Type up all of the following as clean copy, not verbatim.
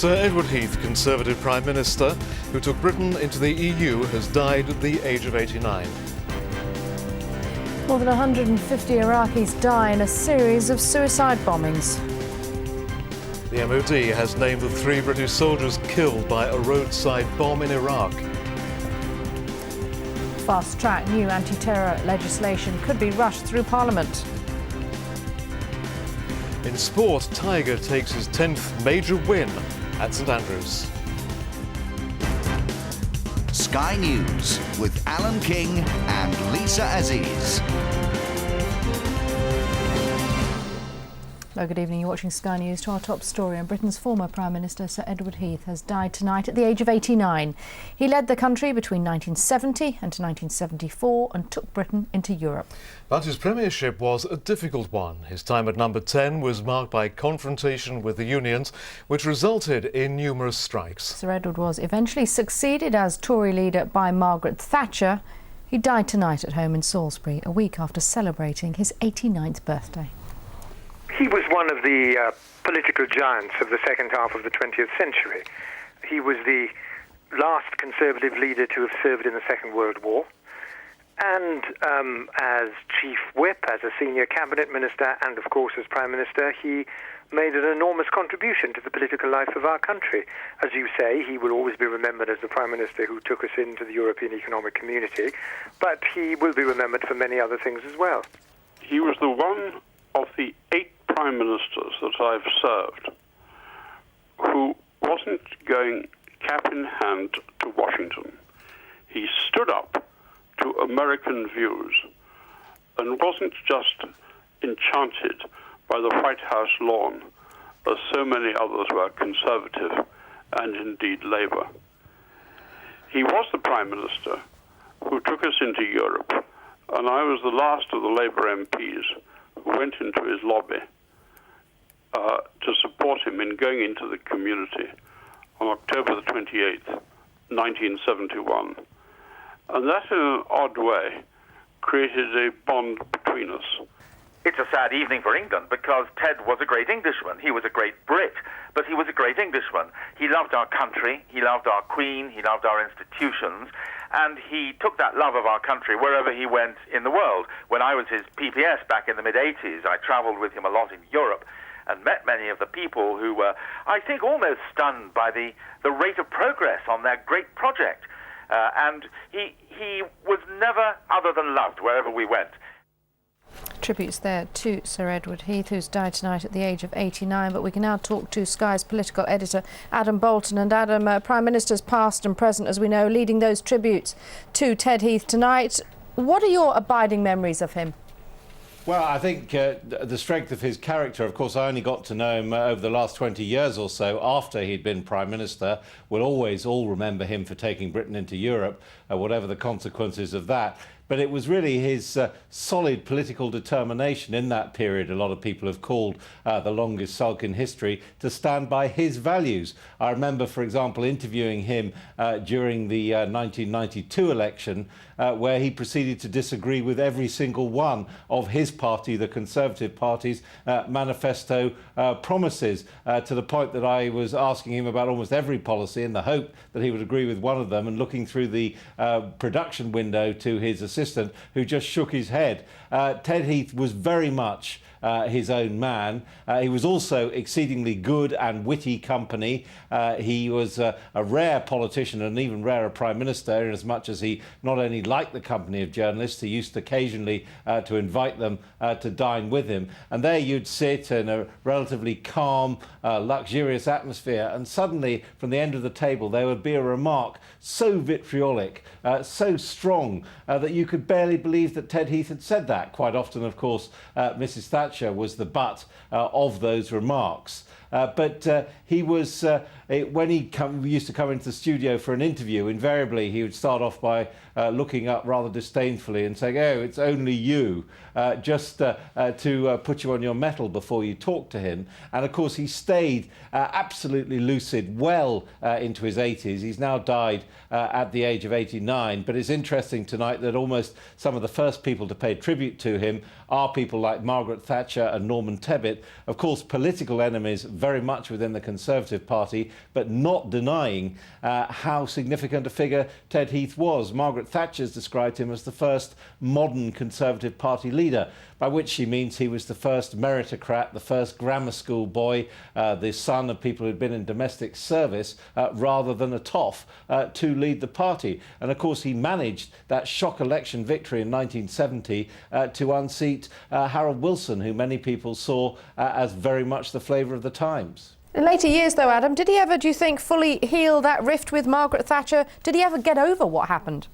Sir Edward Heath, Conservative Prime Minister, who took Britain into the EU, has died at the age of 89. More than 150 Iraqis die in a series of suicide bombings. The MOD has named the 3 British soldiers killed by a roadside bomb in Iraq. Fast-track new anti-terror legislation could be rushed through Parliament. In sport, Tiger takes his 10th major win at St Andrews. Sky News with Alan King and Lisa Aziz. Hello, good evening. You're watching Sky News. To our top story, and Britain's former Prime Minister Sir Edward Heath has died tonight at the age of 89. He led the country between 1970 and 1974 and took Britain into Europe. But his premiership was a difficult one. His time at number 10 was marked by confrontation with the unions, which resulted in numerous strikes. Sir Edward was eventually succeeded as Tory leader by Margaret Thatcher. He died tonight at home in Salisbury, a week after celebrating his 89th birthday. He was one of the political giants of the second half of the 20th century. He was the last Conservative leader to have served in the Second World War. And as Chief Whip, as a senior cabinet minister, and of course as Prime Minister, he made an enormous contribution to the political life of our country. As you say, he will always be remembered as the Prime Minister who took us into the European Economic Community, but he will be remembered for many other things as well. He was the one of the 8 Prime Ministers that I've served who wasn't going cap in hand to Washington. He stood up to American views and wasn't just enchanted by the White House lawn, as so many others were Conservative and indeed Labour. He was the Prime Minister who took us into Europe, and I was the last of the Labour MPs who went into his lobby to support him in going into the community on October the 28th, 1971. And that, in an odd way, created a bond between us. It's a sad evening for England because Ted was a great Englishman. He was a great Brit, but he was a great Englishman. He loved our country, he loved our Queen, he loved our institutions, and he took that love of our country wherever he went in the world. When I was his PPS back in the mid-80s, I travelled with him a lot in Europe and met many of the people who were, I think, almost stunned by the rate of progress on their great project. And he was never other than loved wherever we went. Tributes there to Sir Edward Heath, who's died tonight at the age of 89. But we can now talk to Sky's political editor, Adam Bolton. And Adam, Prime Ministers past and present, as we know, leading those tributes to Ted Heath tonight. What are your abiding memories of him? Well, I think the strength of his character, of course, I only got to know him over the last 20 years or so after he'd been Prime Minister. We'll always all remember him for taking Britain into Europe, whatever the consequences of that. But it was really his solid political determination in that period, a lot of people have called the longest sulk in history, to stand by his values. I remember, for example, interviewing him during the 1992 election, where he proceeded to disagree with every single one of his party, the Conservative Party's manifesto promises, to the point that I was asking him about almost every policy in the hope that he would agree with one of them, and looking through the production window to his assistant, who just shook his head. Ted Heath was very much his own man. He was also exceedingly good and witty company. He was a rare politician and even rarer Prime Minister, in as much as he not only liked the company of journalists, he used occasionally to invite them to dine with him. And there you'd sit in a relatively calm, luxurious atmosphere, and suddenly from the end of the table there would be a remark so vitriolic, so strong, that you could barely believe that Ted Heath had said that. Quite often, of course, Mrs. Thatcher was the butt of those remarks. But he was, when he used to come into the studio for an interview, invariably he would start off by looking up rather disdainfully and saying, "Oh, it's only you," just to put you on your mettle before you talk to him. And of course he stayed absolutely lucid well into his 80s. He's now died at the age of 89, but it's interesting tonight that almost some of the first people to pay tribute to him are people like Margaret Thatcher and Norman Tebbit, of course political enemies very much within the Conservative Party, but not denying how significant a figure Ted Heath was. Margaret Thatcher's described him as the first modern Conservative Party leader, by which she means he was the first meritocrat, the first grammar school boy, the son of people who'd been in domestic service, rather than a toff, to lead the party. And of course he managed that shock election victory in 1970 to unseat Harold Wilson, who many people saw as very much the flavour of the times. In later years, though, Adam, did he ever, do you think, fully heal that rift with Margaret Thatcher? Did he ever get over what happened?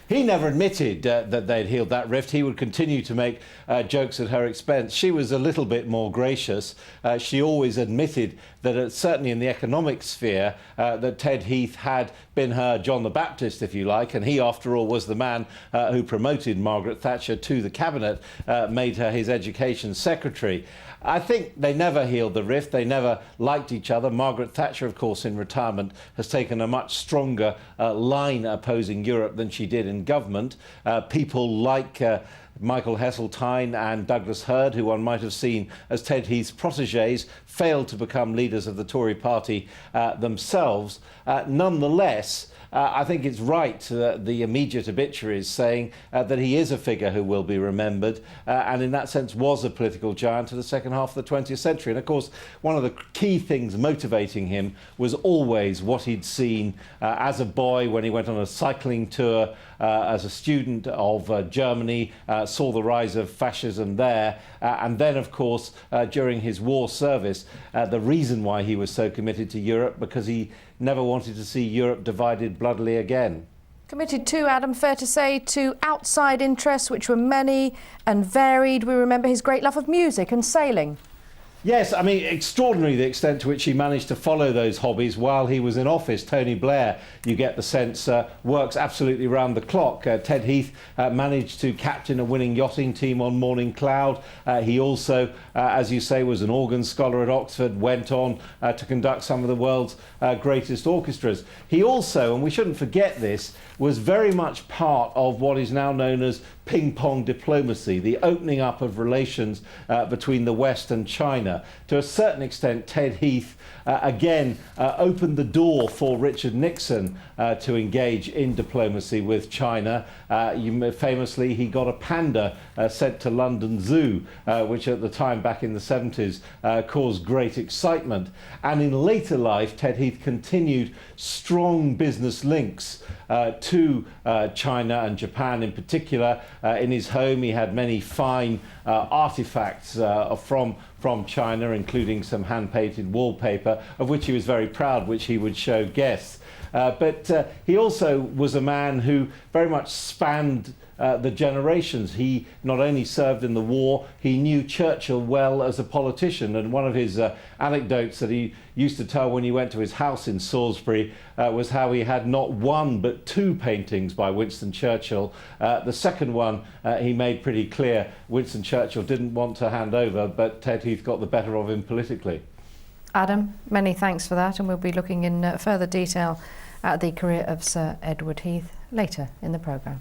He never admitted that they'd healed that rift. He would continue to make jokes at her expense. She was a little bit more gracious. She always admitted that certainly in the economic sphere that Ted Heath had been her John the Baptist, if you like, and he, after all, was the man who promoted Margaret Thatcher to the cabinet, made her his education secretary. I think they never healed the rift. They never liked each other. Margaret Thatcher, of course, in retirement, has taken a much stronger line opposing Europe than she did in government. People like Michael Heseltine and Douglas Hurd, who one might have seen as Ted Heath's protégés, failed to become leaders of the Tory party themselves. Nonetheless, I think it's right that the immediate obituaries saying that he is a figure who will be remembered and in that sense was a political giant of the second half of the 20th century. And of course, one of the key things motivating him was always what he'd seen as a boy when he went on a cycling tour as a student of Germany, saw the rise of fascism there, and then, of course, during his war service, the reason why he was so committed to Europe, because he never wanted to see Europe divided bloodily again. Committed to, Adam, fair to say, to outside interests, which were many and varied. We remember his great love of music and sailing. Yes, I mean, extraordinary the extent to which he managed to follow those hobbies while he was in office. Tony Blair, you get the sense, works absolutely round the clock. Ted Heath managed to captain a winning yachting team on Morning Cloud. He also, as you say, was an organ scholar at Oxford, went on to conduct some of the world's greatest orchestras. He also, and we shouldn't forget this, was very much part of what is now known as ping-pong diplomacy, the opening up of relations between the West and China. To a certain extent, Ted Heath again opened the door for Richard Nixon to engage in diplomacy with China. Famously, he got a panda sent to London Zoo, which at the time, back in the 70s, caused great excitement. And in later life, Ted Heath continued strong business links to China and Japan in particular. In his home, he had many fine artifacts from China, including some hand-painted wallpaper, of which he was very proud, which he would show guests. But he also was a man who very much spanned the generations. He not only served in the war, he knew Churchill well as a politician. And one of his anecdotes that he used to tell when he went to his house in Salisbury was how he had not one but two paintings by Winston Churchill. The second one he made pretty clear Winston Churchill didn't want to hand over, but Ted Heath got the better of him politically. Adam, many thanks for that, and we'll be looking in further detail at the career of Sir Edward Heath later in the programme.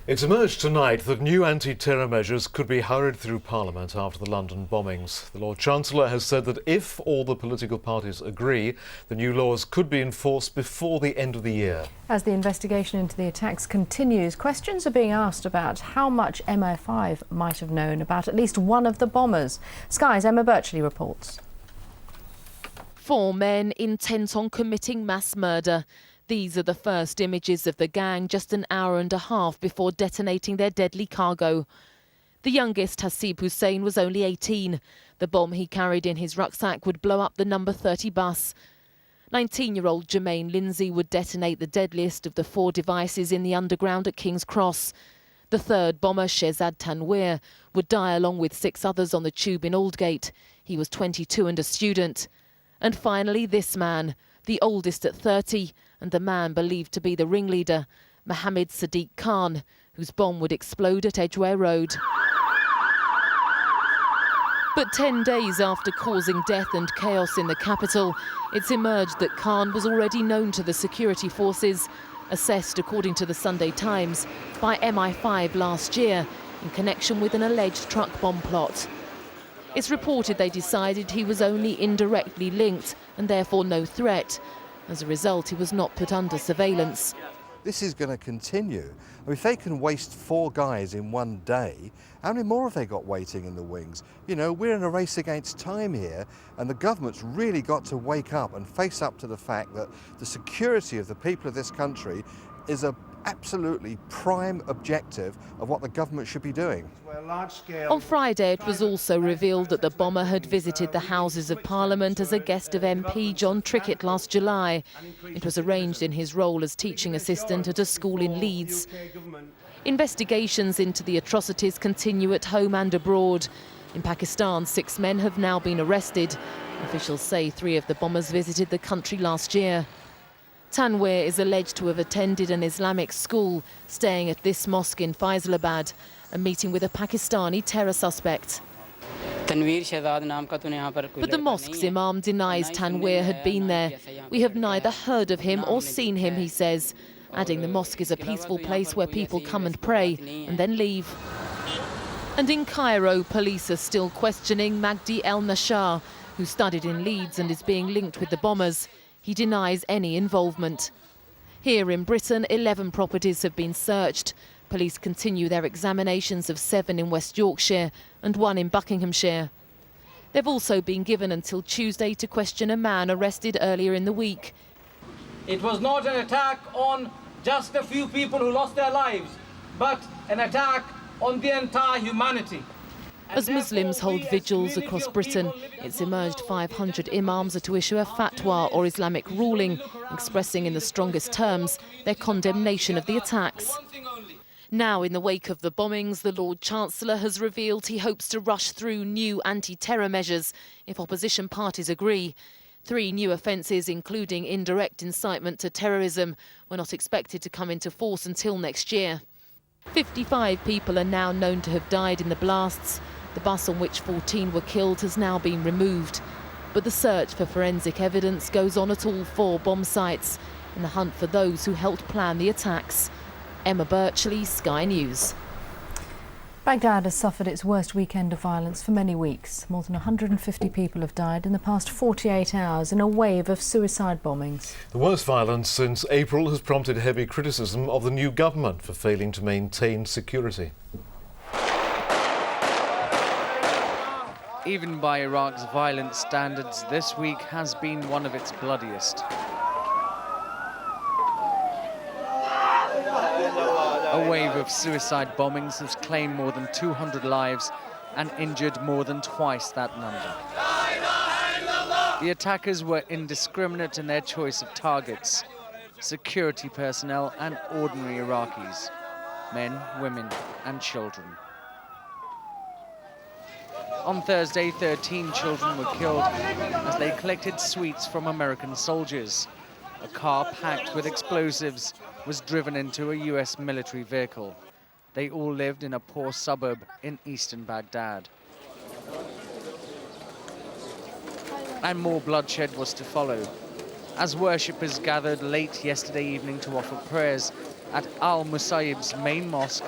It's emerged tonight that new anti-terror measures could be hurried through Parliament after the London bombings. The Lord Chancellor has said that if all the political parties agree, the new laws could be enforced before the end of the year. As the investigation into the attacks continues, questions are being asked about how much MI5 might have known about at least one of the bombers. Sky's Emma Birchley reports. 4 men intent on committing mass murder. These are the first images of the gang just an hour and a half before detonating their deadly cargo. The youngest, Hasib Hussein, was only 18. The bomb he carried in his rucksack would blow up the number 30 bus. 19-year-old Jermaine Lindsay would detonate the deadliest of the 4 devices in the underground at King's Cross. The third bomber, Shehzad Tanweer, would die along with 6 others on the tube in Aldgate. He was 22 and a student. And finally, this man, the oldest at 30, and the man believed to be the ringleader, Mohammed Sadiq Khan, whose bomb would explode at Edgware Road. But 10 days after causing death and chaos in the capital, it's emerged that Khan was already known to the security forces, assessed, according to the Sunday Times, by MI5 last year in connection with an alleged truck bomb plot. It's reported they decided he was only indirectly linked and therefore no threat. As a result, he was not put under surveillance. This is going to continue. I mean, if they can waste 4 guys in one day, how many more have they got waiting in the wings? You know, we're in a race against time here, and the government's really got to wake up and face up to the fact that the security of the people of this country is a absolutely prime objective of what the government should be doing. On Friday, it was also revealed that the bomber had visited the Houses of Parliament as a guest of MP John Trickett last July. It was arranged in his role as teaching assistant at a school in Leeds. Investigations into the atrocities continue at home and abroad. In Pakistan, 6 men have now been arrested. Officials say 3 of the bombers visited the country last year. Tanweer is alleged to have attended an Islamic school, staying at this mosque in Faisalabad, and meeting with a Pakistani terror suspect. But the mosque's imam denies Tanweer had been there. We have neither heard of him or seen him, he says, adding the mosque is a peaceful place where people come and pray and then leave. And in Cairo, police are still questioning Magdi El-Nashar, who studied in Leeds and is being linked with the bombers. He denies any involvement. Here in Britain, 11 properties have been searched. Police continue their examinations of 7 in West Yorkshire and 1 in Buckinghamshire. They've also been given until Tuesday to question a man arrested earlier in the week. It was not an attack on just a few people who lost their lives, but an attack on the entire humanity. As Muslims hold vigils across Britain, it's emerged 500 imams are to issue a fatwa or Islamic ruling, expressing in the strongest terms their condemnation of the attacks. Now, in the wake of the bombings, the Lord Chancellor has revealed he hopes to rush through new anti-terror measures if opposition parties agree. 3 new offences, including indirect incitement to terrorism, were not expected to come into force until next year. 55 people are now known to have died in the blasts. The bus on which 14 were killed has now been removed. But the search for forensic evidence goes on at all 4 bomb sites in the hunt for those who helped plan the attacks. Emma Birchley, Sky News. Baghdad has suffered its worst weekend of violence for many weeks. More than 150 people have died in the past 48 hours in a wave of suicide bombings. The worst violence since April has prompted heavy criticism of the new government for failing to maintain security. Even by Iraq's violent standards, this week has been one of its bloodiest. A wave of suicide bombings has claimed more than 200 lives and injured more than twice that number. The attackers were indiscriminate in their choice of targets: security personnel and ordinary Iraqis, men, women and children. On Thursday, 13 children were killed as they collected sweets from American soldiers. A car packed with explosives was driven into a US military vehicle. They all lived in a poor suburb in eastern Baghdad. And more bloodshed was to follow. As worshippers gathered late yesterday evening to offer prayers at Al-Musayyib's main mosque,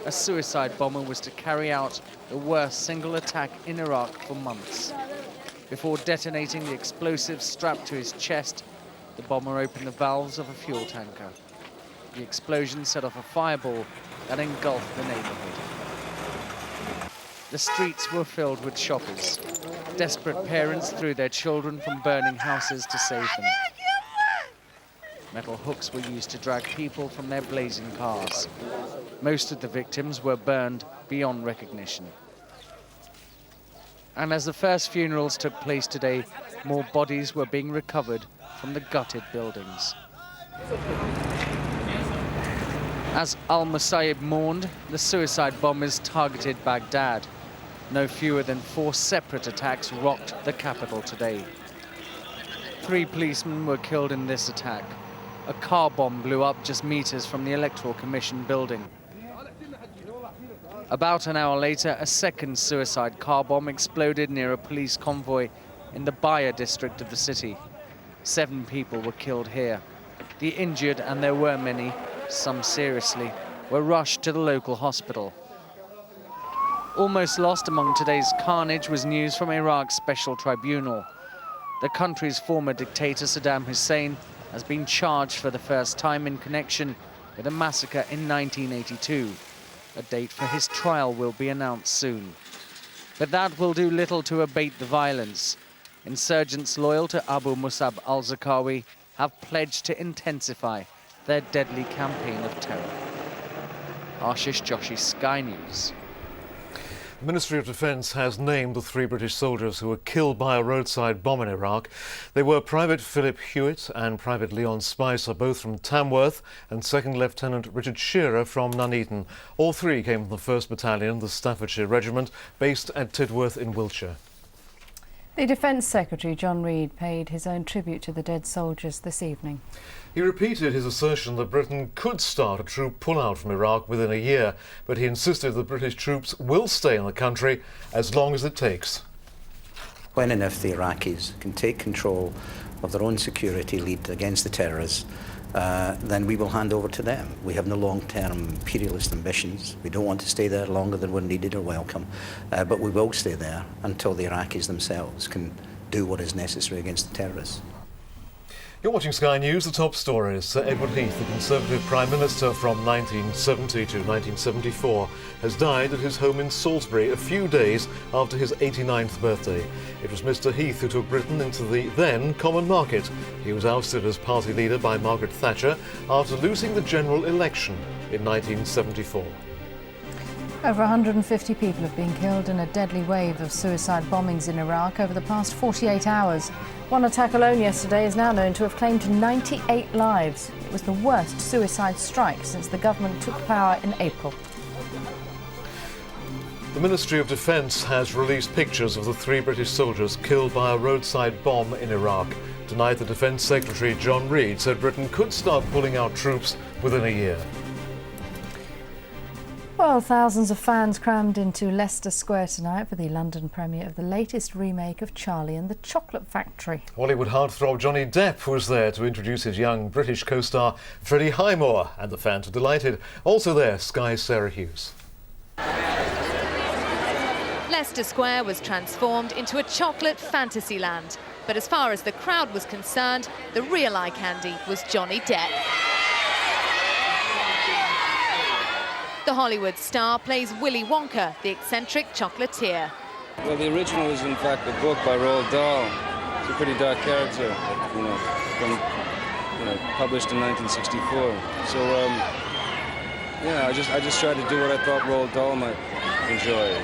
a suicide bomber was to carry out the worst single attack in Iraq for months. Before detonating the explosives strapped to his chest, the bomber opened the valves of a fuel tanker. The explosion set off a fireball that engulfed the neighborhood. The streets were filled with shoppers. Desperate parents threw their children from burning houses to save them. Metal hooks were used to drag people from their blazing cars. Most of the victims were burned beyond recognition. And as the first funerals took place today, more bodies were being recovered from the gutted buildings. As Al-Musayyib mourned, the suicide bombers targeted Baghdad. No fewer than 4 separate attacks rocked the capital today. 3 policemen were killed in this attack. A car bomb blew up just meters from the Electoral Commission building. About an hour later, a second suicide car bomb exploded near a police convoy in the Bayer district of the city. 7 people were killed here. The injured, and there were many, some seriously, were rushed to the local hospital. Almost lost among today's carnage was news from Iraq's special tribunal. The country's former dictator Saddam Hussein has been charged for the first time in connection with a massacre in 1982. A date for his trial will be announced soon. But that will do little to abate the violence. Insurgents loyal to Abu Musab al-Zarqawi have pledged to intensify their deadly campaign of terror. Ashish Joshi, Sky News. The Ministry of Defence has named the 3 British soldiers who were killed by a roadside bomb in Iraq. They were Private Philip Hewitt and Private Leon Spicer, both from Tamworth, and Second Lieutenant Richard Shearer from Nuneaton. All 3 came from the 1st Battalion, the Staffordshire Regiment, based at Tidworth in Wiltshire. The Defence Secretary, John Reid, paid his own tribute to the dead soldiers this evening. He repeated his assertion that Britain could start a troop pullout from Iraq within a year, but he insisted that British troops will stay in the country as long as it takes. When and if the Iraqis can take control of their own security lead against the terrorists, then we will hand over to them. We have no long-term imperialist ambitions. We don't want to stay there longer than we're needed or welcome, but we will stay there until the Iraqis themselves can do what is necessary against the terrorists. You're watching Sky News. The top stories. Sir Edward Heath, the Conservative Prime Minister from 1970 to 1974, has died at his home in Salisbury a few days after his 89th birthday. It was Mr Heath who took Britain into the then common market. He was ousted as party leader by Margaret Thatcher after losing the general election in 1974. Over 150 people have been killed in a deadly wave of suicide bombings in Iraq over the past 48 hours. One attack alone yesterday is now known to have claimed 98 lives. It was the worst suicide strike since the government took power in April. The Ministry of Defence has released pictures of the 3 British soldiers killed by a roadside bomb in Iraq. Tonight, the Defence Secretary, John Reid, said Britain could start pulling out troops within a year. Well, thousands of fans crammed into Leicester Square tonight for the London premiere of the latest remake of Charlie and the Chocolate Factory. Hollywood heartthrob Johnny Depp was there to introduce his young British co-star Freddie Highmore, and the fans were delighted. Also there, Sky's Sarah Hughes. Leicester Square was transformed into a chocolate fantasy land. But as far as the crowd was concerned, the real eye candy was Johnny Depp. The Hollywood star plays Willy Wonka, the eccentric chocolatier. Well, the original is in fact a book by Roald Dahl. It's a pretty dark character, published in 1964. So, I just tried to do what I thought Roald Dahl might enjoy.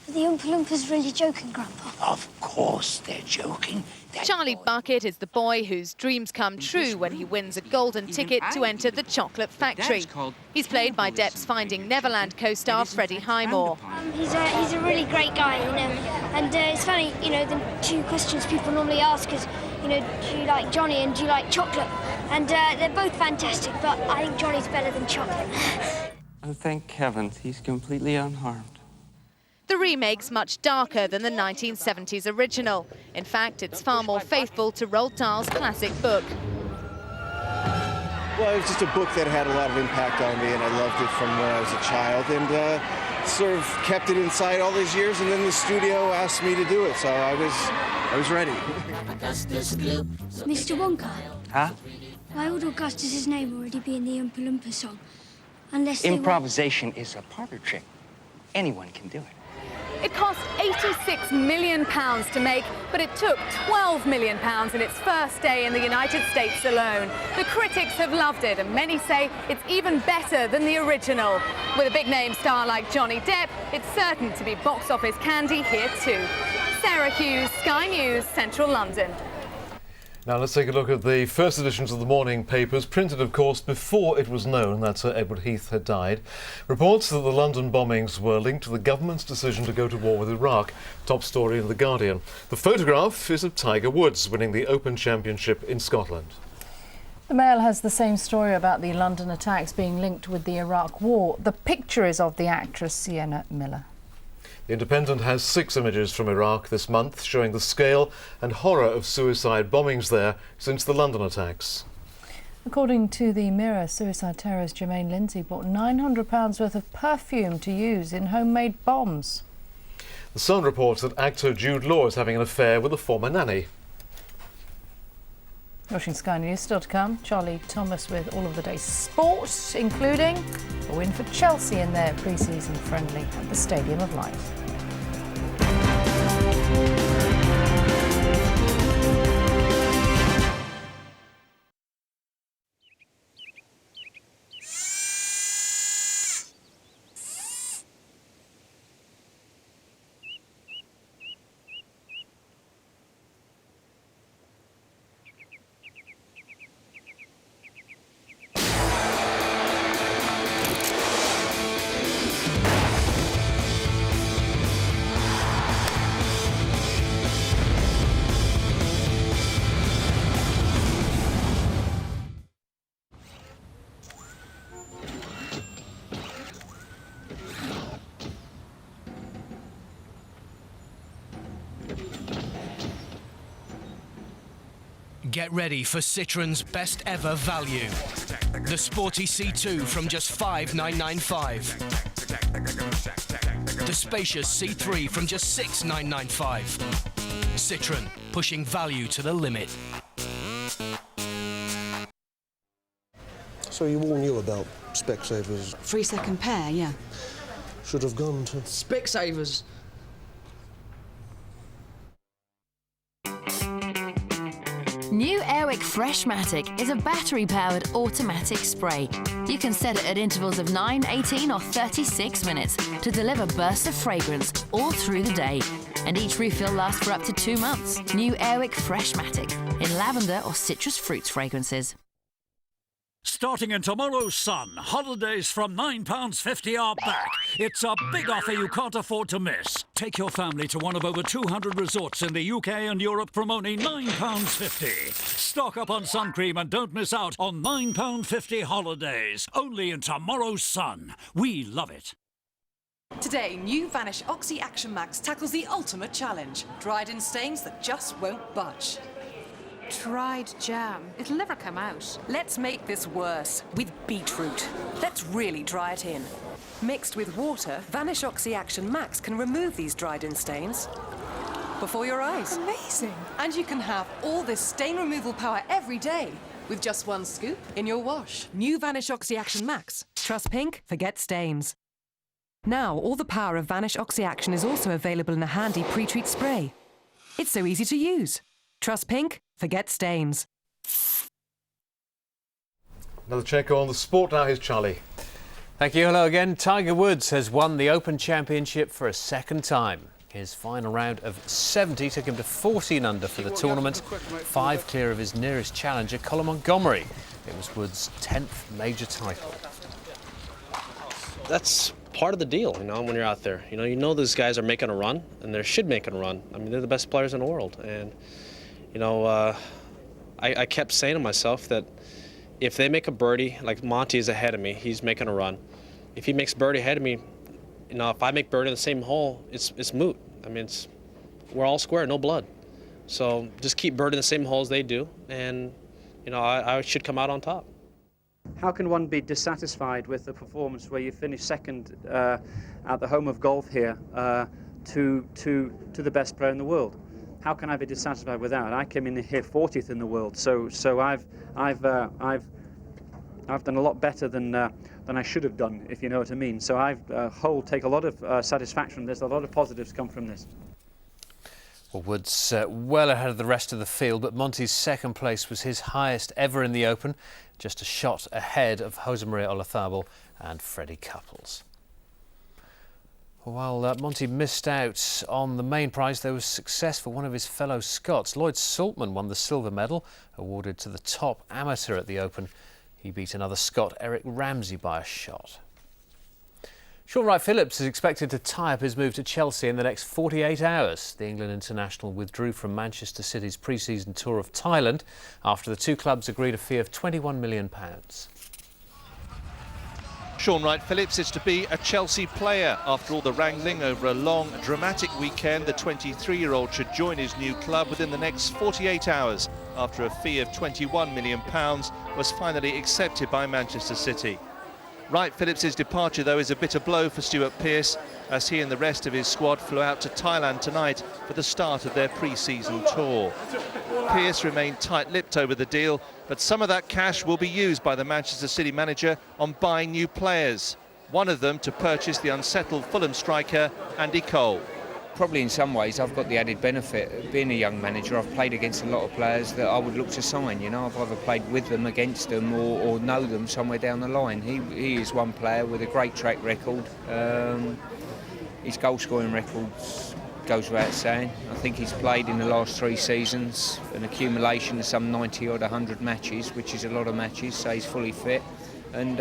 Are the Oompa Loompas really joking, Grandpa? Of course they're joking. Charlie Bucket is the boy whose dreams come true when he wins a golden ticket to enter the chocolate factory. He's played by Depp's Finding Neverland co-star Freddie Highmore. He's a really great guy, and it's funny, the 2 questions people normally ask is, do you like Johnny and do you like chocolate? And they're both fantastic, but I think Johnny's better than chocolate. Oh, thank heavens, he's completely unharmed. The remake's much darker than the 1970s original. In fact, it's far more faithful to Roald Dahl's classic book. Well, it was just a book that had a lot of impact on me, and I loved it from when I was a child, and sort of kept it inside all these years, and then the studio asked me to do it, so I was ready. Mr. Wonka? Huh? Why would Augustus's name already be in the Oompa Loompa song? Unless Improvisation is a parlor trick. Anyone can do it. It cost £86 million to make, but it took £12 million in its first day in the United States alone. The critics have loved it, and many say it's even better than the original. With a big-name star like Johnny Depp, it's certain to be box office candy here too. Sarah Hughes, Sky News, Central London. Now let's take a look at the first editions of the morning papers, printed of course before it was known that Sir Edward Heath had died. Reports that the London bombings were linked to the government's decision to go to war with Iraq. Top story in The Guardian. The photograph is of Tiger Woods winning the Open Championship in Scotland. The Mail has the same story about the London attacks being linked with the Iraq war. The picture is of the actress Sienna Miller. The Independent has 6 images from Iraq this month showing the scale and horror of suicide bombings there since the London attacks. According to the Mirror, suicide terrorist Jermaine Lindsay bought £900 worth of perfume to use in homemade bombs. The Sun reports that actor Jude Law is having an affair with a former nanny. Watching Sky News, still to come, Charlie Thomas with all of the day's sport, including a win for Chelsea in their pre-season friendly at the Stadium of Light. Get ready for Citroen's best ever value. The sporty C2 from just $5,995. The spacious C3 from just $6,995. Citroen, pushing value to the limit. So you all knew about Specsavers? 3 second pair, yeah. Should have gone to... Specsavers. New Airwick Freshmatic is a battery-powered automatic spray. You can set it at intervals of 9, 18 or 36 minutes to deliver bursts of fragrance all through the day. And each refill lasts for up to 2 months. New Airwick Freshmatic in lavender or citrus fruits fragrances. Starting in tomorrow's Sun, holidays from £9.50 are back. It's a big offer you can't afford to miss. Take your family to one of over 200 resorts in the UK and Europe from only £9.50. Stock up on sun cream and don't miss out on £9.50 holidays. Only in tomorrow's Sun. We love it. Today, new Vanish Oxy Action Max tackles the ultimate challenge. Dried-in stains that just won't budge. Dried jam. It'll never come out. Let's make this worse with beetroot. Let's really dry it in. Mixed with water, Vanish Oxy Action Max can remove these dried-in stains before your eyes. Amazing. And you can have all this stain removal power every day with just 1 scoop in your wash. New Vanish Oxy Action Max. Trust pink, forget stains. Now, all the power of Vanish Oxy Action is also available in a handy pre-treat spray. It's so easy to use. Trust pink, forget stains. Another check on the sport now. Here's Charlie. Thank you. Hello again. Tiger Woods has won the Open Championship for a second time. His final round of 70 took him to 14 under for the tournament, 5 clear of his nearest challenger, Colin Montgomery. It was Woods' 10th major title. That's part of the deal, you know, when you're out there. You know these guys are making a run, and they should make a run. I mean, they're the best players in the world, and I kept saying to myself that if they make a birdie, like Monty is ahead of me, he's making a run. If he makes birdie ahead of me, if I make birdie in the same hole, it's moot. I mean, we're all square, no blood. So just keep birdie in the same holes they do, and I should come out on top. How can one be dissatisfied with the performance where you finish second at the home of golf here to the best player in the world? How can I be dissatisfied with that? I came in here 40th in the world, so I've done a lot better than I should have done, if you know what I mean. So I take a lot of satisfaction. There's a lot of positives come from this. Well, Woods well ahead of the rest of the field, but Monty's second place was his highest ever in the Open, just a shot ahead of Jose Maria Olazabal and Freddie Couples. While Monty missed out on the main prize, there was success for one of his fellow Scots. Lloyd Saltman won the silver medal, awarded to the top amateur at the Open. He beat another Scot, Eric Ramsey, by a shot. Sean Wright-Phillips is expected to tie up his move to Chelsea in the next 48 hours. The England international withdrew from Manchester City's pre-season tour of Thailand after the two clubs agreed a fee of £21 million. Sean Wright-Phillips is to be a Chelsea player. After all the wrangling over a long, dramatic weekend, the 23-year-old should join his new club within the next 48 hours. after a fee of £21 million was finally accepted by Manchester City. Wright Phillips' departure, though, is a bitter blow for Stuart Pearce, as he and the rest of his squad flew out to Thailand tonight for the start of their pre-season tour. Pearce remained tight-lipped over the deal, but some of that cash will be used by the Manchester City manager on buying new players. One of them to purchase the unsettled Fulham striker Andy Cole. Probably in some ways I've got the added benefit of being a young manager. I've played against a lot of players that I would look to sign, you know. I've either played with them, against them, or know them somewhere down the line. He is one player with a great track record. His goal scoring record goes without saying. I think he's played in the last 3 seasons an accumulation of some 90 odd 100 matches, which is a lot of matches, so he's fully fit. And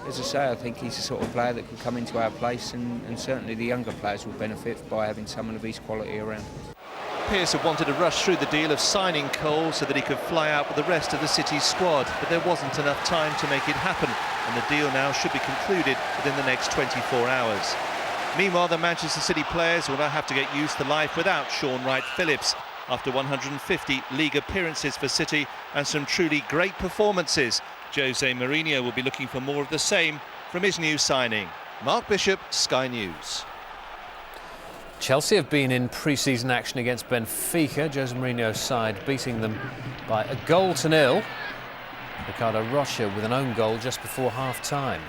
as I say, I think he's the sort of player that could come into our place, and certainly the younger players will benefit by having someone of his quality around. Pearce had wanted to rush through the deal of signing Cole so that he could fly out with the rest of the City squad, but there wasn't enough time to make it happen, and the deal now should be concluded within the next 24 hours. Meanwhile, the Manchester City players will now have to get used to life without Shaun Wright-Phillips after 150 league appearances for City and some truly great performances. Jose Mourinho will be looking for more of the same from his new signing. Mark Bishop, Sky News. Chelsea have been in pre-season action against Benfica. Jose Mourinho's side beating them by 1-0. Ricardo Rocha with an own goal just before half-time.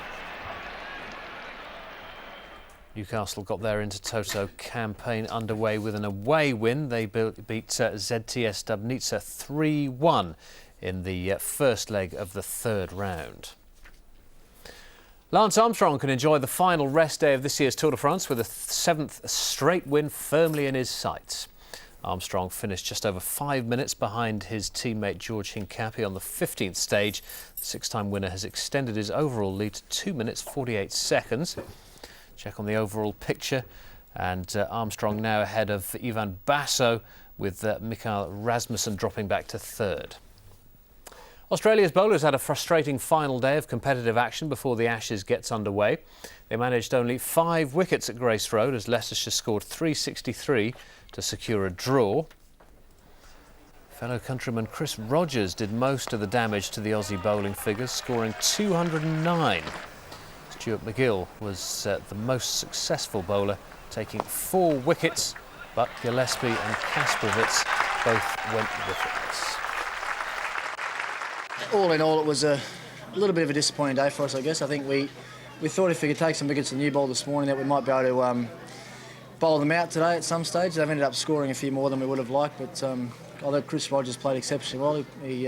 Newcastle got their Intertoto campaign underway with an away win. They beat ZTS Dubnica 3-1 in the first leg of the third round. Lance Armstrong can enjoy the final rest day of this year's Tour de France with a 7th straight win firmly in his sights. Armstrong finished just over 5 minutes behind his teammate George Hincapie on the 15th stage. The 6-time winner has extended his overall lead to 2 minutes 48 seconds. Check on the overall picture, and Armstrong now ahead of Ivan Basso, with Mikael Rasmussen dropping back to third. Australia's bowlers had a frustrating final day of competitive action before the Ashes gets underway. They managed only 5 wickets at Grace Road as Leicestershire scored 363 to secure a draw. Fellow countryman Chris Rogers did most of the damage to the Aussie bowling figures, scoring 209. Stuart MacGill was the most successful bowler, taking 4 wickets, but Gillespie and Kasprowicz both went wickets. All in all, it was a little bit of a disappointing day for us, I guess. I think we thought if we could take some wickets to the new ball this morning that we might be able to bowl them out today at some stage. They've ended up scoring a few more than we would have liked, but although Chris Rogers played exceptionally well, he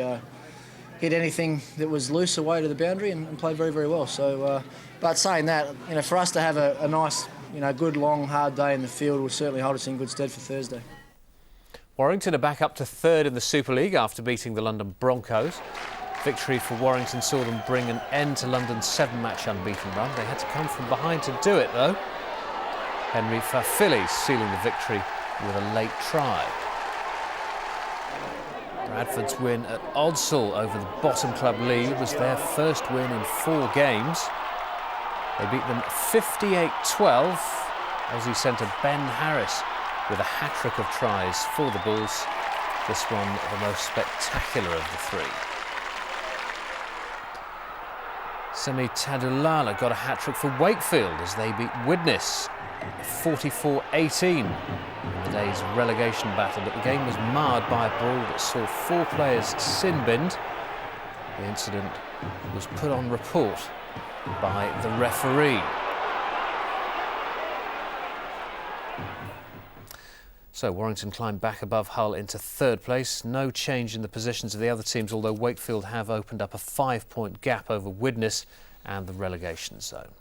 hit anything that was loose away to the boundary and played very, very well. So, but saying that, you know, for us to have a nice, you know, good, long, hard day in the field will certainly hold us in good stead for Thursday. Warrington are back up to third in the Super League after beating the London Broncos. Victory for Warrington saw them bring an end to London's 7-match unbeaten run. They had to come from behind to do it, though. Henry Fafili sealing the victory with a late try. Bradford's win at Odsal over the bottom club Leigh was their first win in 4 games. They beat them 58-12. Aussie centre Ben Harris with a hat-trick of tries for the Bulls. This one the most spectacular of the 3. Semi Tadulala got a hat-trick for Wakefield as they beat Widnes 44-18 in the day's relegation battle, but the game was marred by a brawl that saw 4 players sin-binned. The incident was put on report by the referee. So Warrington climbed back above Hull into 3rd place. No change in the positions of the other teams, although Wakefield have opened up a 5-point gap over Widnes and the relegation zone.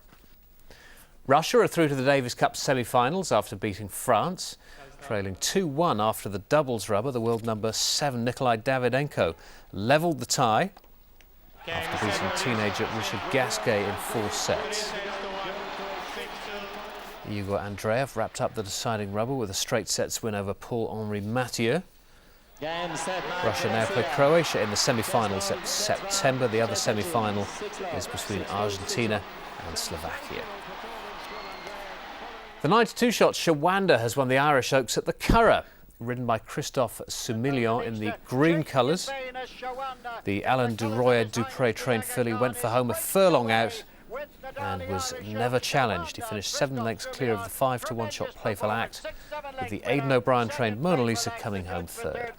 Russia are through to the Davis Cup semi-finals after beating France. Trailing 2-1 after the doubles rubber, the world number 7 Nikolai Davydenko levelled the tie after beating teenager Richard Gasquet in 4 sets. Igor Andreev wrapped up the deciding rubber with a straight sets win over Paul-Henri Mathieu. Russia now play Croatia in the semi-finals in September. The other semi-final is between Argentina and Slovakia. The 92-shot Shawanda has won the Irish Oaks at the Curragh. ridden by Christophe Soumillon in the green colours. The Alain Duroyer-Dupré trained filly went for home a furlong out and was never challenged. He finished 7 lengths clear of the 5-to-1 shot Playful Act, with the Aidan O'Brien trained Mona Lisa coming home third.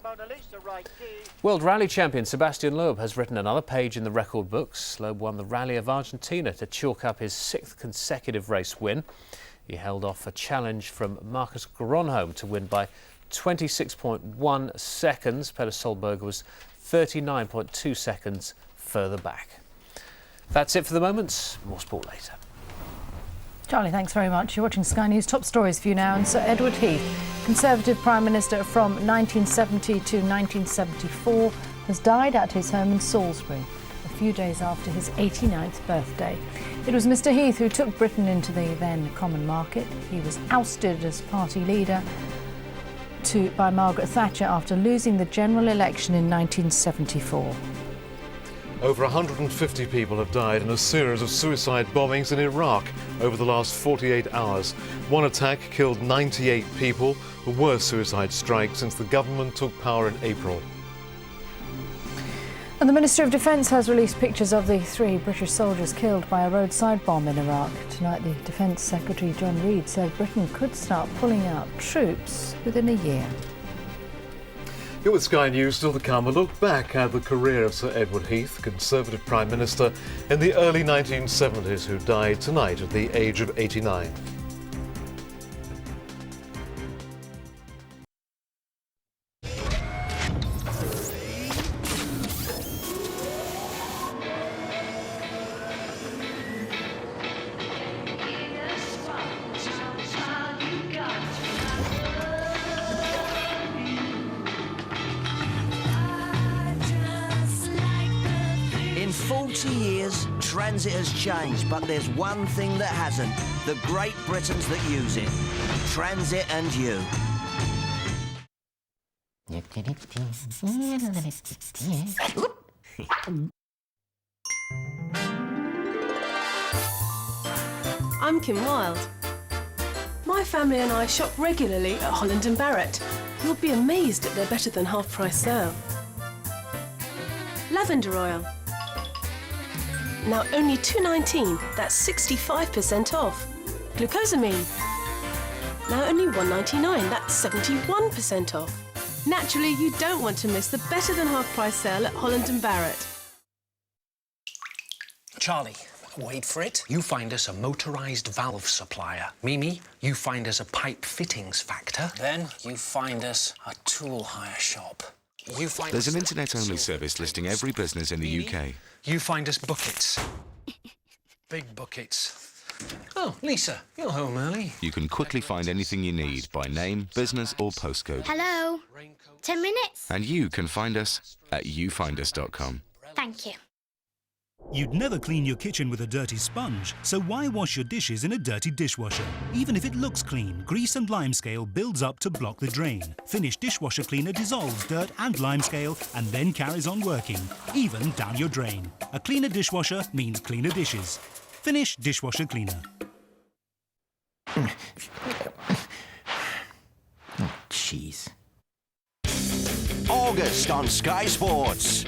World Rally champion Sebastian Loeb has written another page in the record books. Loeb won the Rally of Argentina to chalk up his 6th consecutive race win. He held off a challenge from Marcus Gronholm to win by 26.1 seconds. Peter Solberg was 39.2 seconds further back. That's it for the moment. More sport later. Charlie, thanks very much. You're watching Sky News. Top stories for you now. And Sir Edward Heath, Conservative Prime Minister from 1970 to 1974, has died at his home in Salisbury a few days after his 89th birthday. It was Mr Heath who took Britain into the then common market. He was ousted as party leader by Margaret Thatcher after losing the general election in 1974. Over 150 people have died in a series of suicide bombings in Iraq over the last 48 hours. One attack killed 98 people, the worst suicide strike since the government took power in April. And the Minister of Defence has released pictures of the 3 British soldiers killed by a roadside bomb in Iraq. Tonight, the Defence Secretary John Reid said Britain could start pulling out troops within a year. Here with Sky News, still to come, a look back at the career of Sir Edward Heath, Conservative Prime Minister in the early 1970s, who died tonight at the age of 89. In 40 years, transit has changed, but there's one thing that hasn't. The Great Britons that use it. Transit and you. I'm Kim Wilde. My family and I shop regularly at Holland & Barrett. You'll be amazed at their better than half-price sale. Lavender oil. Now only $2.19, that's 65% off. Glucosamine. Now only $1.99, that's 71% off. Naturally, you don't want to miss the better than half-price sale at Holland & Barrett. Charlie, wait for it. You find us a motorised valve supplier. Mimi, you find us a pipe fittings factor. Then you find us a tool hire shop. You find There's an internet-only service listing every business in the UK. You find us buckets. Big buckets. Oh, Lisa, you're home early. You can quickly find anything you need by name, business or postcode. Hello. 10 minutes? And you can find us at youfindus.com. Thank you. You'd never clean your kitchen with a dirty sponge, so why wash your dishes in a dirty dishwasher? Even if it looks clean, grease and limescale builds up to block the drain. Finish dishwasher cleaner dissolves dirt and limescale and then carries on working, even down your drain. A cleaner dishwasher means cleaner dishes. Finish dishwasher cleaner. Oh, jeez. August on Sky Sports.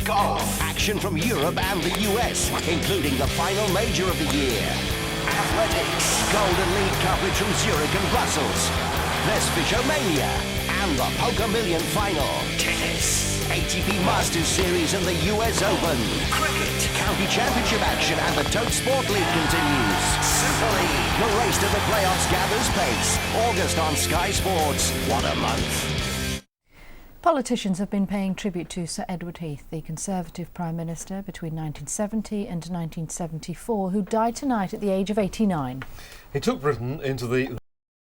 Golf. Action from Europe and the US, including the final major of the year. Athletics. Golden League coverage from Zurich and Brussels. There's Fishomania and the Poker Million final. Tennis. ATP Masters Series and the US Open. Cricket. County Championship action and the Tote Sport League continues. Super League. The race to the playoffs gathers pace. August on Sky Sports. What a month. Politicians have been paying tribute to Sir Edward Heath, the Conservative Prime Minister between 1970 and 1974, who died tonight at the age of 89. He took Britain into the